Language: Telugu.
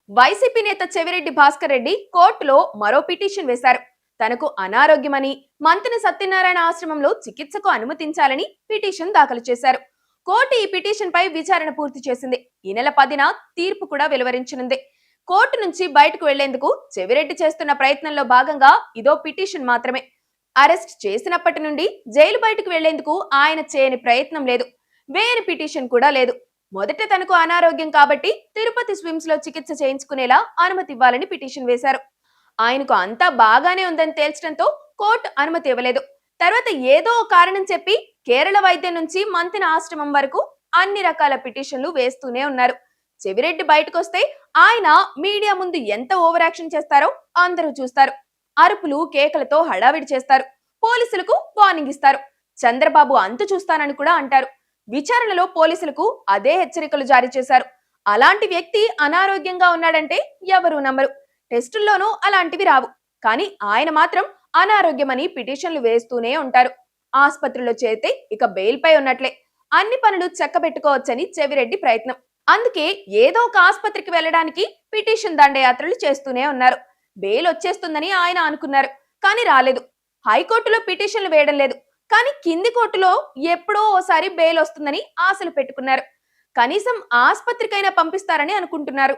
వైసీపీ నేత చెవిరెడ్డి భాస్కర్ రెడ్డి కోర్టులో మరో పిటిషన్ వేశారు. తనకు అనారోగ్యమని మంత్రి సత్యనారాయణ ఆశ్రమంలో చికిత్సకు అనుమతించాలని పిటిషన్ దాఖలు చేశారు. కోర్టు ఈ పిటిషన్ పై విచారణ పూర్తి చేసింది. ఈ నెల 10న తీర్పు కూడా వెలువరించనుంది. కోర్టు నుంచి బయటకు వెళ్లేందుకు చెవిరెడ్డి చేస్తున్న ప్రయత్నంలో భాగంగా ఇదో పిటిషన్ మాత్రమే. అరెస్ట్ చేసినప్పటి నుండి జైలు బయటకు వెళ్లేందుకు ఆయన చేయని ప్రయత్నం లేదు. వేరే పిటిషన్ కూడా లేదు. మొదట తనకు అనారోగ్యం కాబట్టి తిరుపతి స్విమ్స్ లో చికిత్స చేయించుకునేలా అనుమతి ఇవ్వాలని పిటిషన్ వేశారు. ఆయనకు అంతా బాగానే ఉందని తేల్చడంతో కోర్టు అనుమతి ఇవ్వలేదు. తర్వాత ఏదో కారణం చెప్పి కేరళ వైద్యం నుంచి మంతిన ఆశ్రమం వరకు అన్ని రకాల పిటిషన్లు వేస్తూనే ఉన్నారు. చెవిరెడ్డి బయటకొస్తే ఆయన మీడియా ముందు ఎంత ఓవర్ యాక్షన్ చేస్తారో అందరూ చూస్తారు. అరుపులు కేకలతో హడావిడి చేస్తారు. పోలీసులకు వార్నింగ్ ఇస్తారు. చంద్రబాబు అంతు చూస్తానని కూడా అంటారు. విచారణలో పోలీసులకు అదే హెచ్చరికలు జారీ చేశారు. అలాంటి వ్యక్తి అనారోగ్యంగా ఉన్నాడంటే ఎవరూ నమ్మరు. టెస్టుల్లోనూ అలాంటివి రావు. కానీ ఆయన మాత్రం అనారోగ్యమని పిటిషన్లు వేస్తూనే ఉంటారు. ఆస్పత్రిలో చేరితే ఇక బెయిల్ పై ఉన్నట్లే. అన్ని పనులు చక్కబెట్టుకోవచ్చని చెవిరెడ్డి ప్రయత్నం. అందుకే ఏదో ఒక ఆస్పత్రికి వెళ్ళడానికి పిటిషన్ దండయాత్రలు చేస్తూనే ఉన్నారు. బెయిల్ వచ్చేస్తుందని ఆయన అనుకున్నారు. కానీ రాలేదు. హైకోర్టులో పిటిషన్లు వేయడం లేదు. కానీ కింది కోర్టులో ఎప్పుడో ఓసారి బెయిల్ వస్తుందని ఆశలు పెట్టుకున్నారు. కనీసం ఆస్పత్రికైనా పంపిస్తారని అనుకుంటున్నారు.